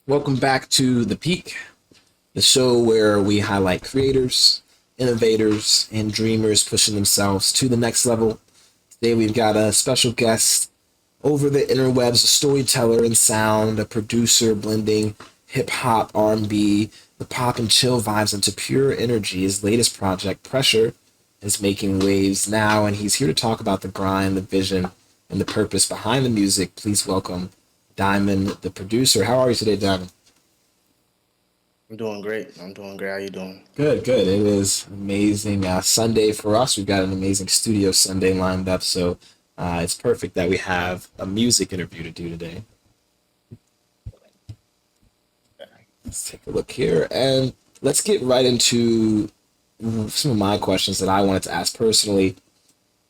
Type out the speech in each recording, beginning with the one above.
Welcome back to The Peak, the show where we highlight creators, innovators, and dreamers pushing themselves to the next level. Today we've got a special guest over the interwebs, a storyteller in sound, a producer blending hip hop, R&B, the pop and chill vibes into pure energy. His latest project, Pressure, is making waves now, and he's here to talk about the grind, the vision, and the purpose behind the music. Please welcome Diamond, the producer. How are you today, Diamond? I'm doing great. I'm doing great. How you doing? Good, good. It is amazing Sunday for us. We've got an amazing studio Sunday lined up, so it's perfect that we have a music interview to do today. Let's take a look here and let's get right into some of my questions that I wanted to ask personally.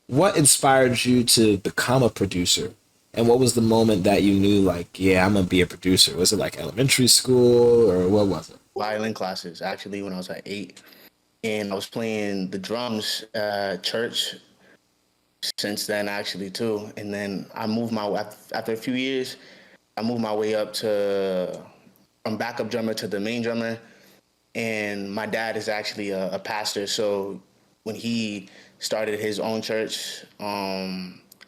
What inspired you to become a producer? And what was the moment that you knew, like, yeah, I'm gonna be a producer? Was it like elementary school or what was it? Violin classes actually when I was at 8, and I was playing the drums at church since then actually too. And then I moved my after a few years, I moved my way up to from backup drummer to the main drummer. And my dad is actually a pastor, so when he started his own church,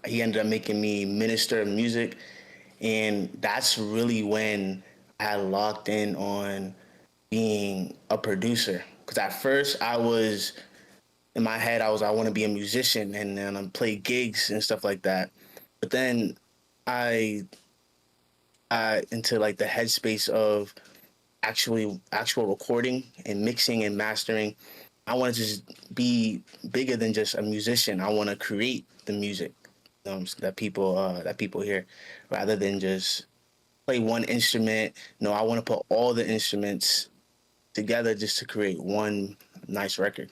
he ended up making me minister of music, and that's really when I locked in on being a producer. Because at first I was in my head, I want to be a musician and then play gigs and stuff like that. But then I into like the headspace of actual recording and mixing and mastering. I want to just be bigger than just a musician. I want to create the music that people hear, rather than just play one instrument. No, I want to put all the instruments together just to create one nice record.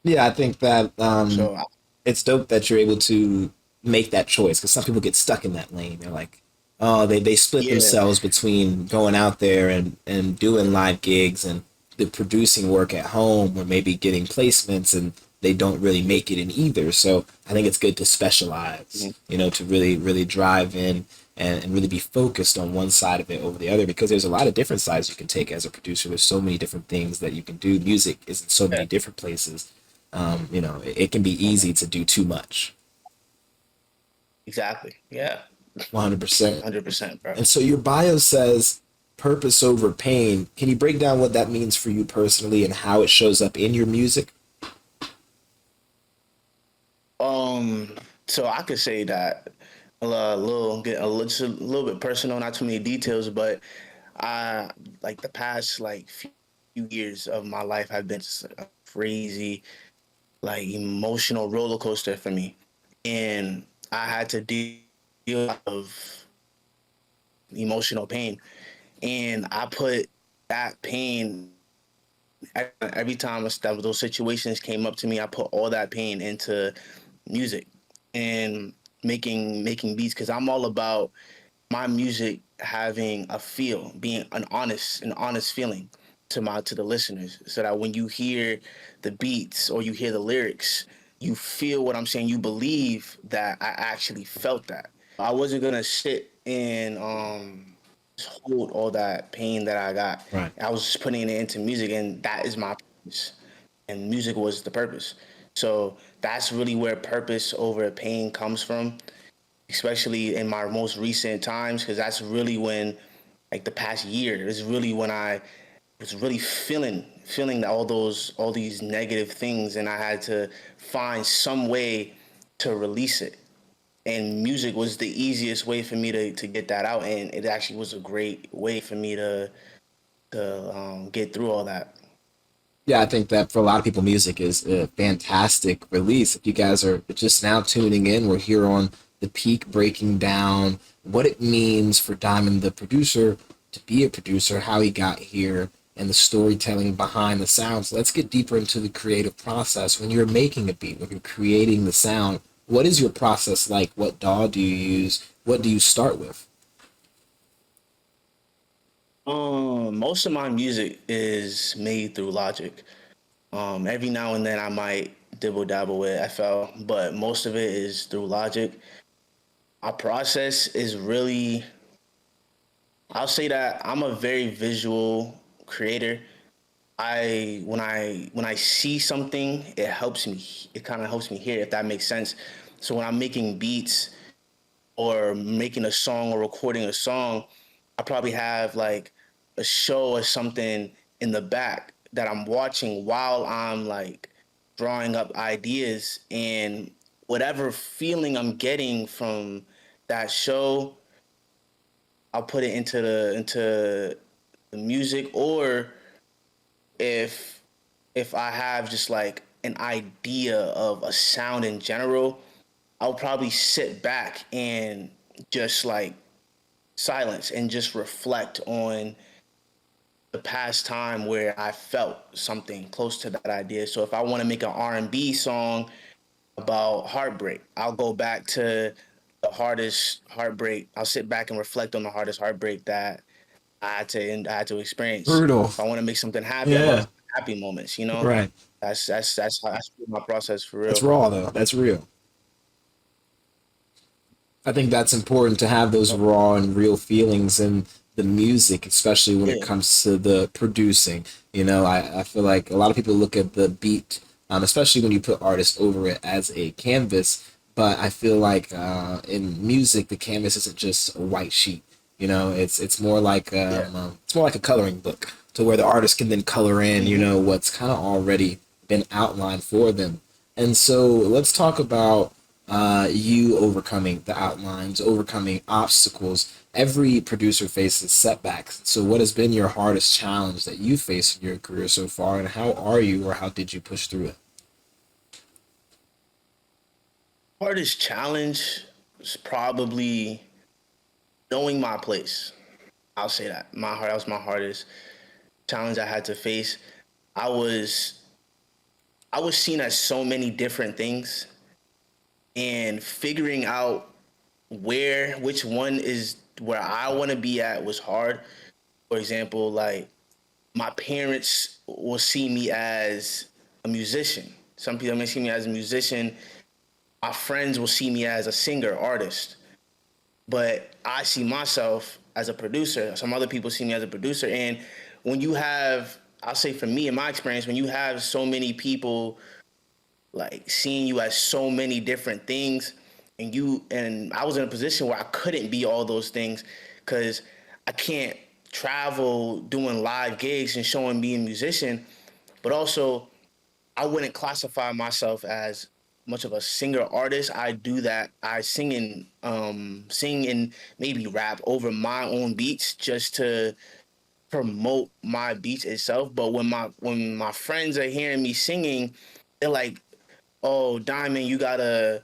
Yeah, I think that So it's dope that you're able to make that choice because some people get stuck in that lane. They're like, oh, they split yeah, themselves between going out there and doing live gigs and the producing work at home or maybe getting placements and they don't really make it in either. So I think it's good to specialize, mhm, to really, really drive in and really be focused on one side of it over the other because there's a lot of different sides you can take as a producer. There's so many different things that you can do. Music is in so yeah, many different places. It can be easy to do too much. exactly. Yeah, 100%. 100%, bro. And so your bio says purpose over pain. Can you break down what that means for you personally and how it shows up in your music? Um, so I could say that just a little bit personal, not too many details, but I like the past like few years of my life have been just a crazy like emotional roller coaster for me, and I had to deal of emotional pain, and I put that pain every time those situations came up to me. I put all that pain into music and making beats because I'm all about my music having a feel, being an honest feeling to the listeners, so that when you hear the beats or you hear the lyrics, you feel what I'm saying. You believe that I actually felt that. I wasn't gonna sit and hold all that pain that I got. Right. I was just putting it into music, and that is my purpose. And music was the purpose. So that's really where purpose over pain comes from, especially in my most recent times, because that's really when, like the past year, is really when I was really feeling all these negative things, and I had to find some way to release it. And music was the easiest way for me to get that out, and it actually was a great way for me to get through all that. Yeah, I think that for a lot of people, music is a fantastic release. If you guys are just now tuning in, we're here on The Peak breaking down what it means for Diamond, the producer, to be a producer, how he got here, and the storytelling behind the sounds. Let's get deeper into the creative process. When you're making a beat, when you're creating the sound, what is your process like? What DAW do you use? What do you start with? Most of my music is made through Logic. Every now and then I might dibble dabble with FL, but most of it is through Logic. Our process is really I'll say that I'm a very visual creator. When I see something, it helps me. It kind of helps me hear, if that makes sense. So when I'm making beats or making a song or recording a song, I probably have like a show or something in the back that I'm watching while I'm like drawing up ideas, and whatever feeling I'm getting from that show, I'll put it into the music. Or if if I have just like an idea of a sound in general, I'll probably sit back and just like silence and just reflect on the past time where I felt something close to that idea. So if I want to make an R&B song about heartbreak, I'll go back to the hardest heartbreak. I'll sit back and reflect on the hardest heartbreak that I had to experience. Brutal. If I want to make something happy, I'll go Yeah. to happy moments. Right. That's my process for That's real. raw though. That's real. I think that's important to have those raw and real feelings in the music, especially when it Yeah, comes to the producing. I feel like a lot of people look at the beat, especially when you put artists over it as a canvas. But I feel like in music, the canvas isn't just a white sheet. It's more like yeah. it's more like a coloring book to where the artist can then color in, Hmm. what's kind of already been outlined for them. And so let's talk about you overcoming the outlines, overcoming obstacles. Every producer faces setbacks. So, what has been your hardest challenge that you faced in your career so far, and how are you, or how did you push through it? Hardest challenge is probably knowing my place. I'll say that. That was my hardest challenge I had to face. I was I was seen as so many different things, and figuring out which one is where I want to be at was hard. For example, like my parents will see me as a musician. Some people may see me as a musician. My friends will see me as a singer, artist. But I see myself as a producer. Some other people see me as a producer. And when you have, I'll say for me, in my experience, when you have so many people like seeing you as so many different things, and I was in a position where I couldn't be all those things because I can't travel doing live gigs and showing being a musician, but also I wouldn't classify myself as much of a singer artist. I do that. I sing and maybe rap over my own beats just to promote my beats itself. But when my friends are hearing me singing, they're like, "Oh, Diamond, you gotta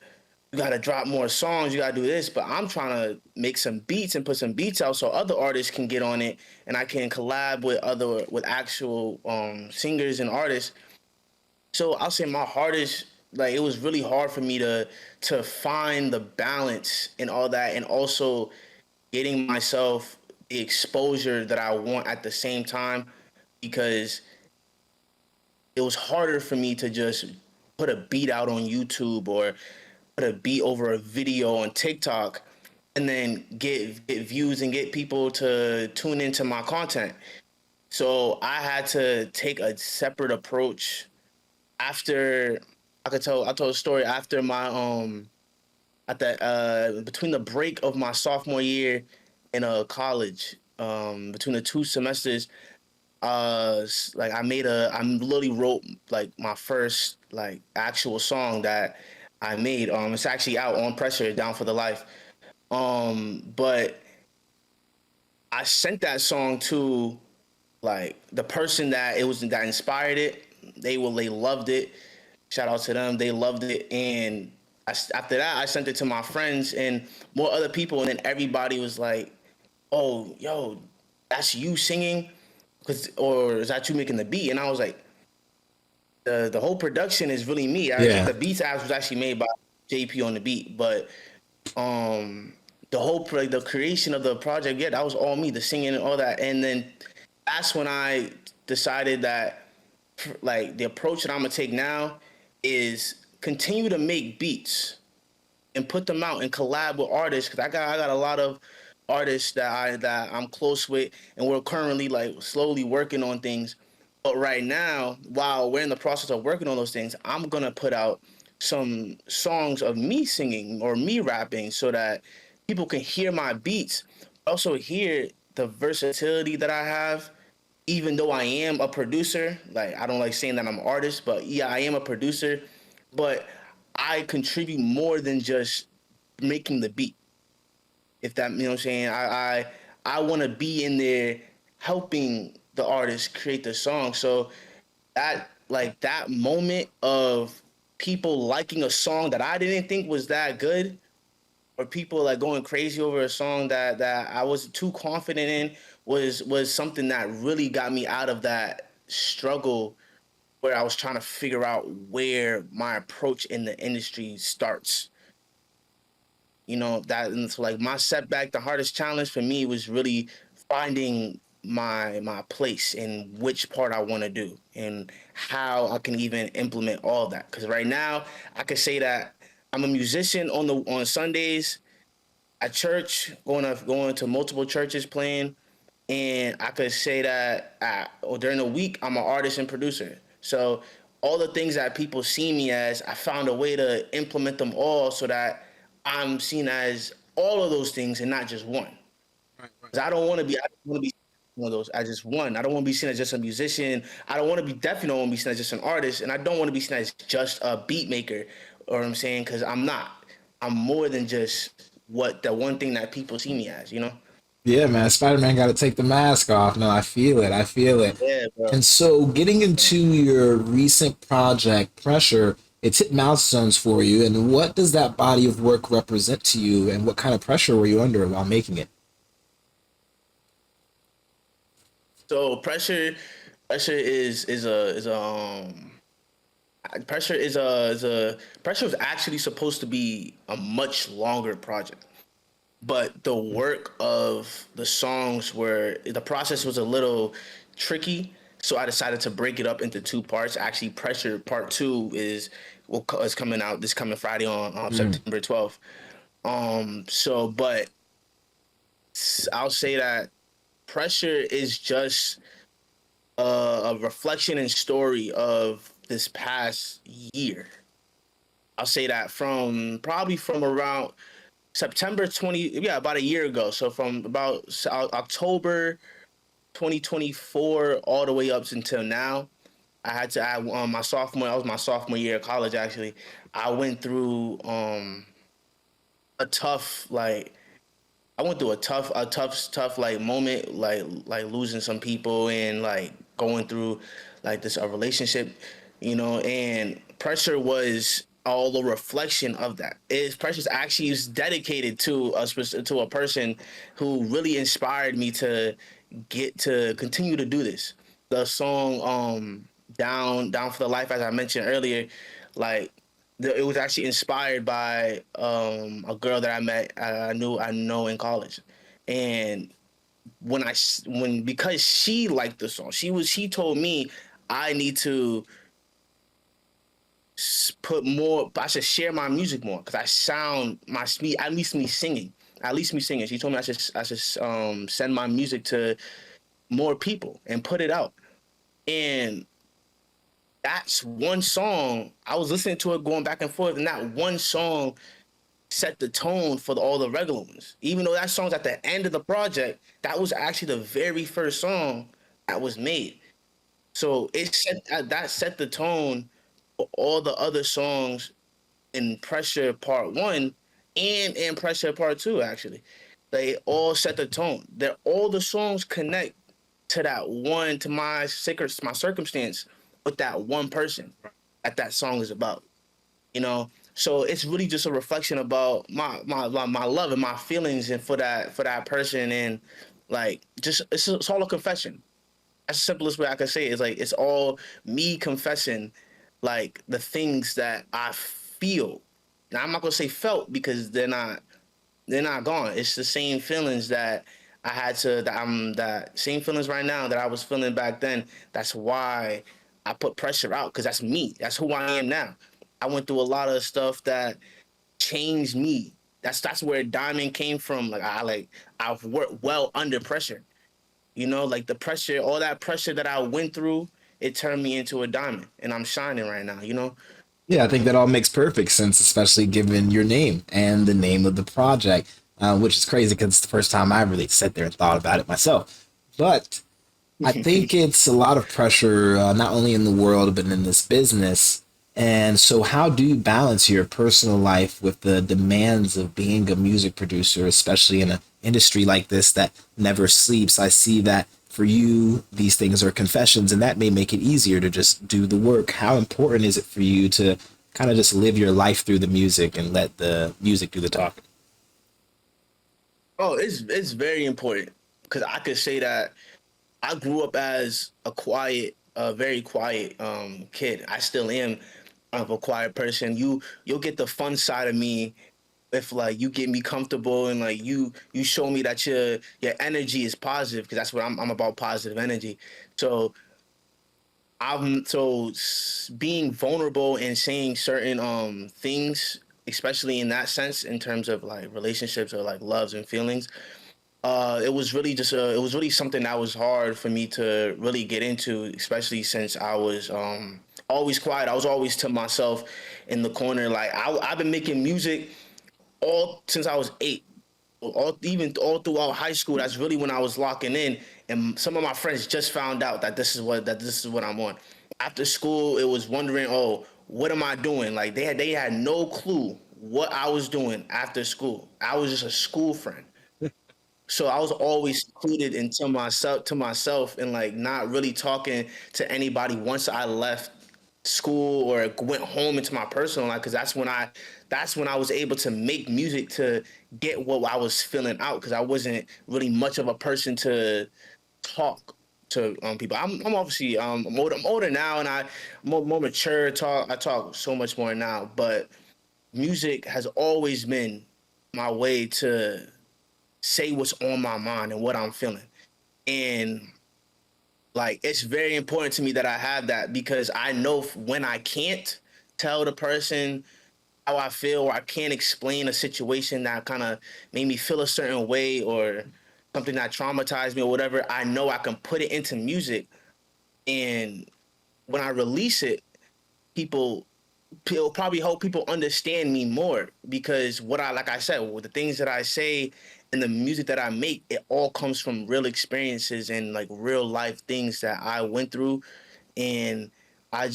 drop more songs. You gotta do this." But I'm trying to make some beats and put some beats out so other artists can get on it, and I can collab with actual singers and artists. So I'll say my hardest, like it was really hard for me to find the balance and all that, and also getting myself the exposure that I want at the same time, because it was harder for me to just put a beat out on YouTube or put a beat over a video on TikTok and then get views and get people to tune into my content. So I had to take a separate approach after I told a story after my at the between the break of my sophomore year in college, between the two semesters, like I literally wrote like my first like actual song that I made. It's actually out on Pressure, Down for the Life. But I sent that song to like the person that inspired it. They loved it. Shout out to them. They loved it. And after that, I sent it to my friends and more other people. And then everybody was like, "Oh, yo, that's you singing? Or is that you making the beat?" And I was like, the whole production is really me. Yeah. The beats was actually made by JP on the beat, but um, the creation of the project, yeah, that was all me, the singing and all that. And then that's when I decided that like the approach that I'm gonna take now is continue to make beats and put them out and collab with artists, because I got a lot of artists that I'm close with, and we're currently like slowly working on things. But right now, while we're in the process of working on those things, I'm gonna put out some songs of me singing or me rapping so that people can hear my beats, also hear the versatility that I have. Even though I am a producer, like I don't like saying that I'm an artist, but yeah, I am a producer. But I contribute more than just making the beat. If that, you know what I'm saying, I want to be in there helping the artist create the song. So that moment of people liking a song that I didn't think was that good, or people like going crazy over a song that I wasn't too confident in, was something that really got me out of that struggle where I was trying to figure out where my approach in the industry starts. That, and so like my setback, the hardest challenge for me was really finding my place and which part I want to do and how I can even implement all that. Because right now I could say that I'm a musician on Sundays at church, going to multiple churches playing, and I could say that or during the week I'm an artist and producer. So all the things that people see me as, I found a way to implement them all so that I'm seen as all of those things and not just one. Right, right. 'Cause I don't want to be one of those as just one. I don't want to be seen as just a musician. I don't want to be definitely don't want to be seen as just an artist, and I don't want to be seen as just a beat maker. Or I'm saying, because I'm not. I'm more than just what the one thing that people see me as. Yeah, man, Spider-Man got to take the mask off. No, I feel it. I feel it. Yeah, bro. And so, getting into your recent project, Pressure, it's hit milestones for you. And what does that body of work represent to you? And what kind of pressure were you under while making it? So pressure pressure was actually supposed to be a much longer project, but the work of the songs were the process was a little tricky. So I decided to break it up into two parts. Actually, Pressure Part Two is coming out this coming Friday on Mm. September 12th. But I'll say that Pressure is just a reflection and story of this past year. I'll say that from around September 20, yeah, about a year ago. So from about October 2024 all the way up until now, I had to add my sophomore. That was my sophomore year of college. Actually, I went through a tough like I went through tough like moment, like losing some people and like going through like this a relationship, and Pressure was all the reflection of that. Precious actually is dedicated to a person who really inspired me to get to continue to do this. The song Down for the Life, as I mentioned earlier, like it was actually inspired by a girl that I met, I know in college, and when because she liked the song, she told me I need to put more. I should share my music more because I sound my speed. At least me singing. At least me singing. She told me I should send my music to more people and put it out. And that's one song. I was listening to it going back and forth, and that one song set the tone for all the regular ones. Even though that song's at the end of the project, that was actually the very first song that was made. So that set the tone for all the other songs in Pressure Part One and in Pressure Part Two. Actually, they all set the tone. They're all the songs connect to that one to my circumstance with that one person that song is about. So it's really just a reflection about my love and my feelings and for that person, and like just it's all a confession. That's the simplest way I can say it. It's like it's all me confessing like the things that I feel. Now I'm not gonna say felt because they're not gone. It's the same feelings that I had to that same feelings right now that I was feeling back then. That's why I put Pressure out, because that's me. That's who I am now. I went through a lot of stuff that changed me. That's where diamond came from. I've worked well under pressure. You know, like the pressure, all that pressure that I went through, it turned me into a diamond, and I'm shining right now. You know. Yeah, I think that all makes perfect sense, especially given your name and the name of the project, which is crazy because it's the first time I really sat there and thought about it myself. But I think it's a lot of pressure, not only in the world, but in this business. And so, how do you balance your personal life with the demands of being a music producer, especially in an industry like this that never sleeps? I see that for you, these things are confessions, and that may make it easier to just do the work. How important is it for you to kind of just live your life through the music and let the music do the talking? Oh, it's very important because I could say that I grew up as a very quiet kid. I still am of a quiet person. You'll get the fun side of me if like you get me comfortable and like you show me that your energy is positive because that's what I'm about, positive energy. So being vulnerable and saying certain things, especially in that sense, in terms of like relationships or like loves and feelings, it was really something that was hard for me to really get into, especially since I was always quiet. I was always to myself in the corner. Like I've been making music all since I was 8. All throughout high school, that's really when I was locking in. And some of my friends just found out that this is what I'm on. After school, it was wondering, oh, what am I doing? Like they had no clue what I was doing after school. I was just a school friend. So I was always secluded into myself and like not really talking to anybody once I left school or went home into my personal life because that's when I was able to make music to get what I was feeling out because I wasn't really much of a person to talk to people. I'm obviously I'm older now and I'm more mature. I talk so much more now, but music has always been my way to say what's on my mind and what I'm feeling. And like it's very important to me that I have that because I know when I can't tell the person how I feel or I can't explain a situation that kind of made me feel a certain way or something that traumatized me or whatever, I know I can put it into music and when I release it, people it'll probably help people understand me more because what I like I said, with the things that I say and the music that I make, it all comes from real experiences and like real life things that I went through. And I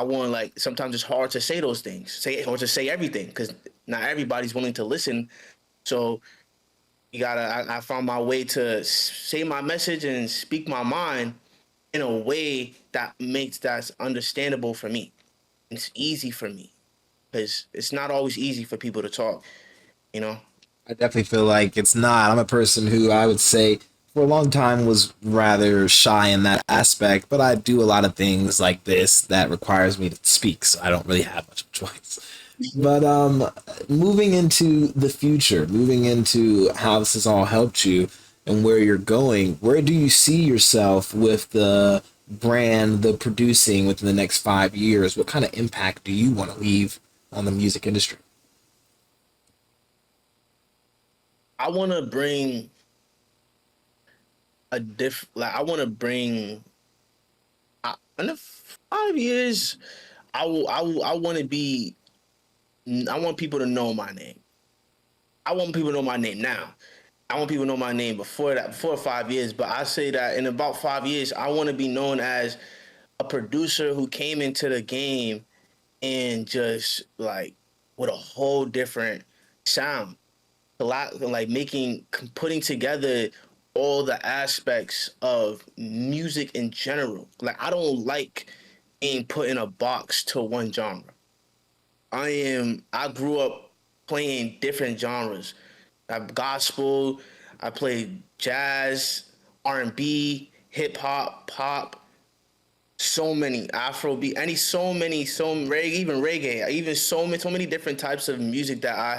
want like sometimes it's hard to say those things, say or to say everything because not everybody's willing to listen. So you gotta I found my way to say my message and speak my mind in a way that makes that's understandable for me. It's easy for me because it's not always easy for people to talk, you know? I definitely feel like it's not. I'm a person who I would say for a long time was rather shy in that aspect, but I do a lot of things like this that requires me to speak, so I don't really have much of a choice. But moving into the future, moving into how this has all helped you and where you're going, where do you see yourself with the brand, the producing within the next 5 years? What kind of impact do you want to leave on the music industry? I want to bring like, I want to bring, in the 5 years, I want to be, I want people to know my name. I want people to know my name now. I want people to know my name before that, before 5 years. But I say that in about 5 years, I want to be known as a producer who came into the game and just like with a whole different sound. A lot like putting together all the aspects of music in general. Like I don't like being put in a box to one genre. I grew up playing different genres. I have gospel, I played jazz, R&B, hip hop, pop, so many Afrobeat, so reggae, even reggae, even so many different types of music that I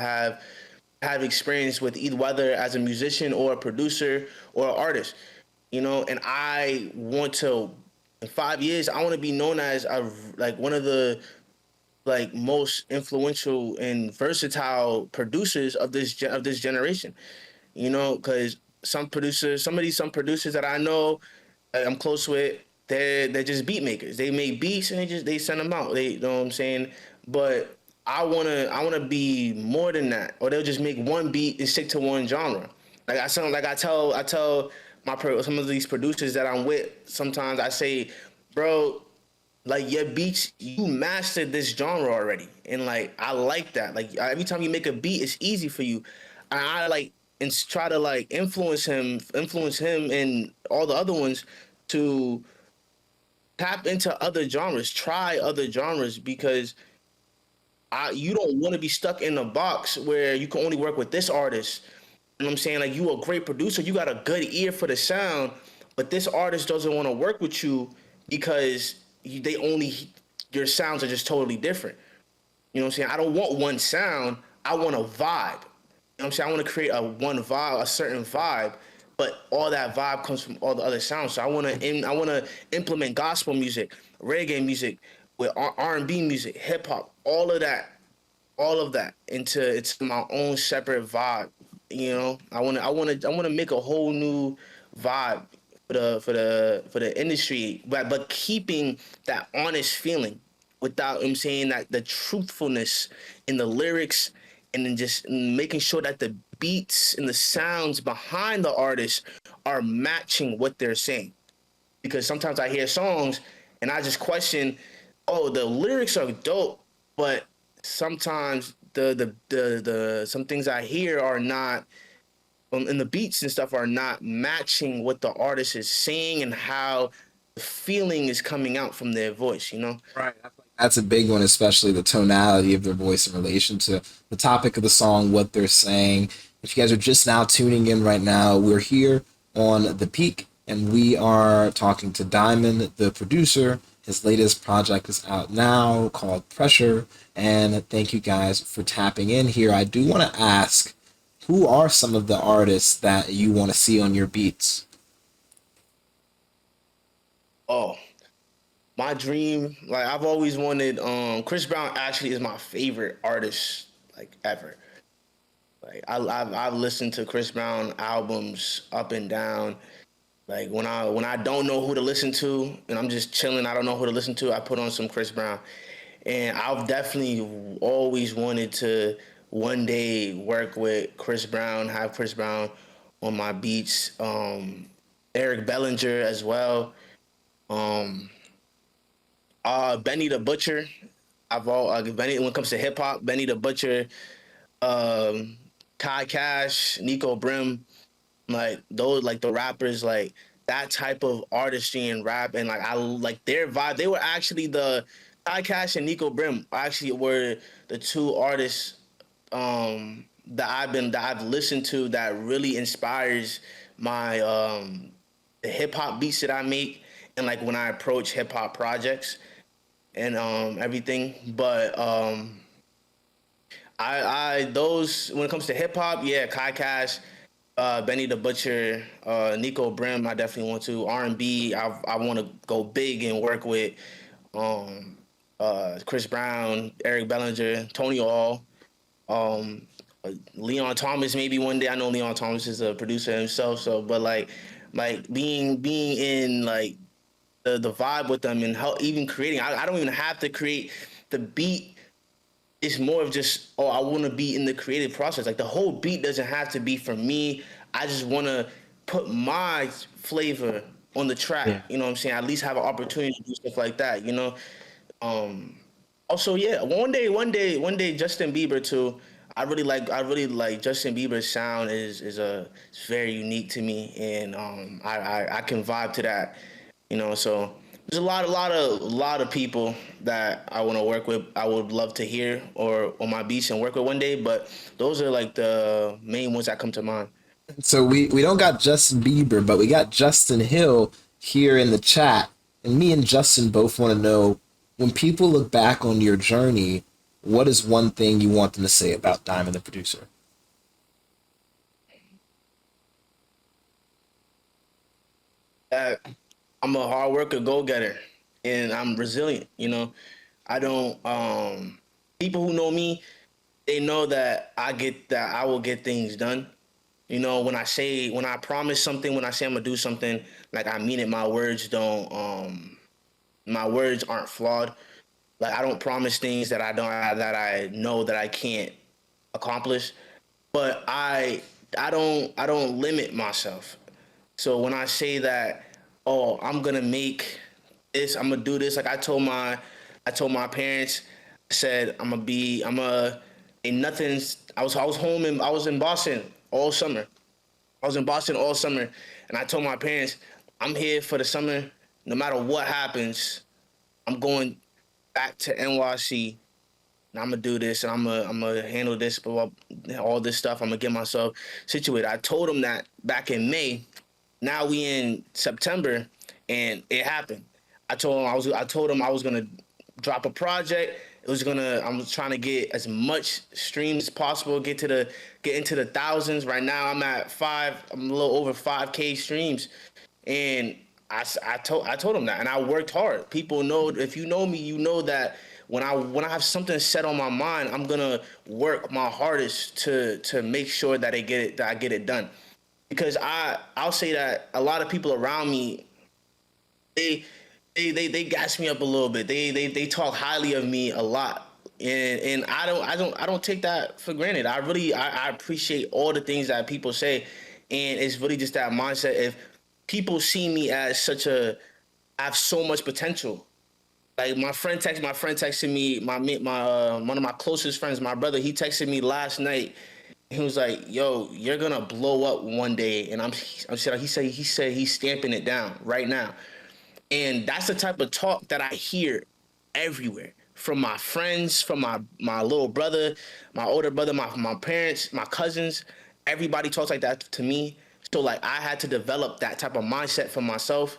have experience with either whether as a musician or a producer or an artist, and I want to in 5 years I want to be known as like one of the like most influential and versatile producers of this generation. You know, because some producers that I know, I'm close with, they're just beat makers. They make beats and they send them out. They, you know what I'm saying? But I wanna be more than that. Or they'll just make one beat and stick to one genre. I tell some of these producers that I'm with. Sometimes I say, bro, like your beats, you mastered this genre already, and like I like that. Like every time you make a beat, it's easy for you. And I like and try to like influence him, and all the other ones to tap into other genres, try other genres, because you don't want to be stuck in a box where you can only work with this artist. You know what I'm saying? Like you a great producer, you got a good ear for the sound, but this artist doesn't want to work with you because they only your sounds are just totally different. You know what I'm saying? I don't want one sound. I want a vibe. You know what I'm saying? I want to create a one vibe, a certain vibe, but all that vibe comes from all the other sounds. So I want to implement gospel music, reggae music, with R&B music, hip hop, all of that into it's my own separate vibe. You know, I want to make a whole new vibe for the industry, but keeping that honest feeling without I'm saying that the truthfulness in the lyrics, and then just making sure that the beats and the sounds behind the artist are matching what they're saying. Because sometimes I hear songs and I just question, oh, the lyrics are dope, but sometimes the some things I hear are not and the beats and stuff are not matching what the artist is saying and how the feeling is coming out from their voice, you know? Right. That's a big one, especially the tonality of their voice in relation to the topic of the song, what they're saying. If you guys are just now tuning in right now, we're here on The Peak, and we are talking to Diamond, the producer. His latest project is out now called Pressure, and thank you guys for tapping in here. I do want to ask, who are some of the artists that you want to see on your beats? Oh, my dream, like I've always wanted Chris Brown actually is my favorite artist like ever. Like I've listened to Chris Brown albums up and down. Like when I don't know who to listen to and I'm just chilling, I don't know who to listen to, I put on some Chris Brown. And I've definitely always wanted to one day work with Chris Brown, have Chris Brown on my beats. Eric Bellinger as well. Um, Benny the Butcher. Benny when it comes to hip hop, Benny the Butcher, um, Kai Cash, Nico Brim, like those like the rappers like that type of artistry and rap, and like I like their vibe. They were actually the Kai Cash and Nico Brim actually were the two artists that I've listened to that really inspires my the hip hop beats that I make, and like when I approach hip hop projects and everything. But I those when it comes to hip hop, yeah, Kai Cash, Benny the Butcher, Nico Brim, I definitely want to. R&B, I want to go big and work with um, Chris Brown, Eric Bellinger, Tony All, um, Leon Thomas. Maybe one day. I know Leon Thomas is a producer himself, so but like being in like the vibe with them and how even creating. I don't even have to create the beat. It's more of just, oh, I want to be in the creative process. Like the whole beat doesn't have to be for me. I just want to put my flavor on the track. Yeah. You know what I'm saying? At least have an opportunity to do stuff like that. You know. Um, Also, yeah, one day, Justin Bieber too. I really like Justin Bieber's sound is a it's very unique to me, and I can vibe to that, you know. So there's a lot of people that I want to work with. I would love to hear or on my beats and work with one day, but those are like the main ones that come to mind. So we don't got Justin Bieber, but we got Justin Hill here in the chat. And me and Justin both want to know, when people look back on your journey, what is one thing you want them to say about Diamond the producer? I'm a hard worker, go getter, and I'm resilient. You know, I don't. People who know me, they know that I will get things done. You know, when I promise something, when I say I'm gonna do something, like I mean it. My words aren't flawed. Like I don't promise things that I know that I can't accomplish. But I don't limit myself. So when I say that, oh, I'm gonna make this, I'm gonna do this. Like I told my parents, I said I'm a, ain't nothing's. I was home and I was in Boston all summer. I was in Boston all summer, and I told my parents, I'm here for the summer. No matter what happens, I'm going back to NYC and I'm gonna do this and I'm gonna handle this, but all this stuff. I'm gonna get myself situated. I told him that back in May. Now we in September, and it happened. I told him I was gonna drop a project. I was trying to get as much streams as possible, get into the thousands. Right now I'm at I'm a little over 5K streams, and I told him that, and I worked hard. People know, if you know me, you know that when I have something set on my mind, I'm gonna work my hardest to make sure that I get it done. Because I'll say that a lot of people around me, they they gas me up a little bit. They talk highly of me a lot. And I don't take that for granted. I appreciate all the things that people say, and it's really just that mindset. If people see me as I have so much potential. Like my friend texted me, one of my closest friends, my brother, he texted me last night. He was like, "Yo, you're gonna blow up one day," and he said he's stamping it down right now. And that's the type of talk that I hear everywhere from my friends, from my little brother, my older brother, my parents, my cousins. Everybody talks like that to me. So like I had to develop that type of mindset for myself,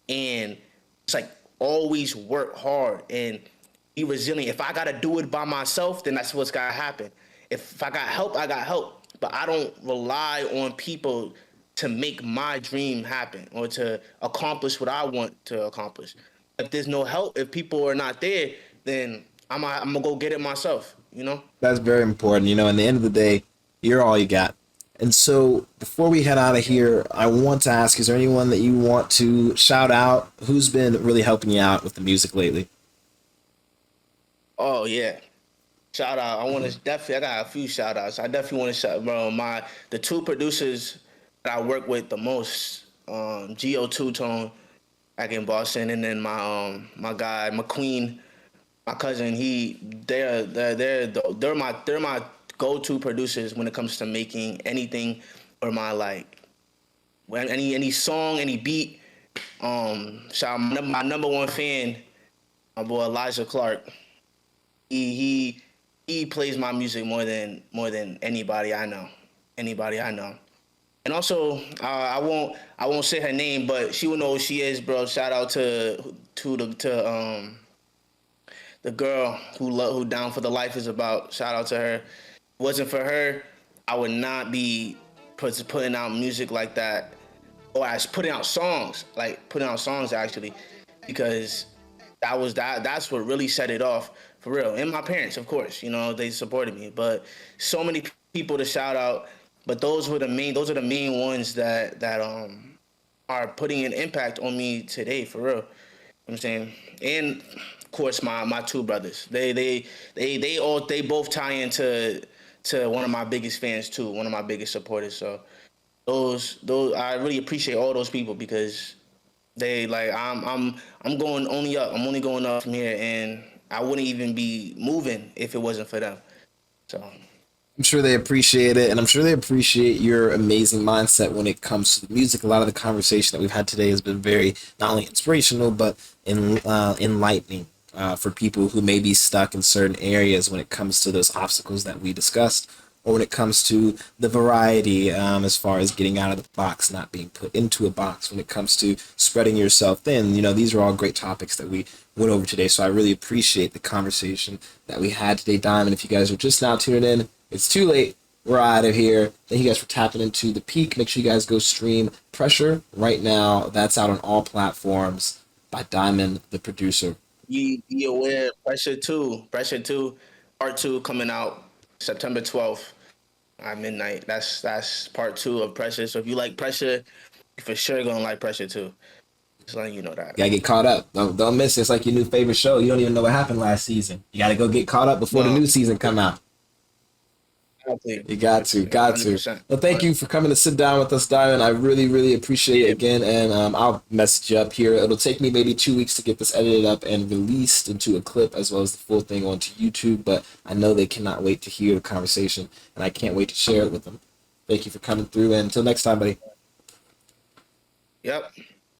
and it's like always work hard and be resilient. If I gotta do it by myself, then that's what's gotta happen. If I got help, I got help. But I don't rely on people to make my dream happen or to accomplish what I want to accomplish. If there's no help, if people are not there, then I'm gonna go get it myself. You know. That's very important. You know, in the end of the day, you're all you got. And so, before we head out of here, I want to ask: is there anyone that you want to shout out? Who's been really helping you out with the music lately? Oh yeah. Shout out. I want to definitely. I got a few shout outs. I definitely want to shout, bro. The two producers that I work with the most, Geo Two Tone back in Boston, and then my guy McQueen, my cousin. They're my go to producers when it comes to making anything or my like when any song, any beat. Shout out my number one fan, my boy Elijah Clark. He he he plays my music more than anybody I know. Anybody I know. And also, I won't say her name, but she will know who she is, bro. Shout out to the girl who Down for the Life is about. Shout out to her. If it wasn't for her, I would not be putting out music like that, or as putting out songs actually, because that's what really set it off for real. And my parents, of course, you know, they supported me, but so many people to shout out. But those are the main ones that are putting an impact on me today for real. You know what I'm saying? And of course my two brothers. They both tie into to one of my biggest fans too, one of my biggest supporters. So those I really appreciate all those people because they like I'm going only up. I'm only going up from here, and I wouldn't even be moving if it wasn't for them. So I'm sure they appreciate it, and I'm sure they appreciate your amazing mindset when it comes to the music. A lot of the conversation that we've had today has been very not only inspirational but enlightening for people who may be stuck in certain areas when it comes to those obstacles that we discussed, or when it comes to the variety as far as getting out of the box, not being put into a box. When it comes to spreading yourself thin, you know, these are all great topics that we went over today. So I really appreciate the conversation that we had today, Diamond. If you guys are just now tuning in, it's too late. We're out of here. Thank you guys for tapping into the peak. Make sure you guys go stream Pressure right now. That's out on all platforms by Diamond, the producer. be aware. Pressure two, part two coming out September 12th at midnight. That's part two of Pressure. So if you like Pressure, you for sure gonna like Pressure too. Just letting you know that. Gotta get caught up. Don't miss it. It's like your new favorite show. You don't even know what happened last season. You gotta go get caught up before the No, new season come out. exactly, You got to, got to. 100%. Well, thank you for coming to sit down with us, Diamond. I really, really appreciate it Yeah, again. And I'll message you up here. It'll take me maybe 2 weeks to get this edited up and released into a clip as well as the full thing onto YouTube. But I know they cannot wait to hear the conversation, and I can't wait to share it with them. Thank you for coming through. And until next time, buddy. yep.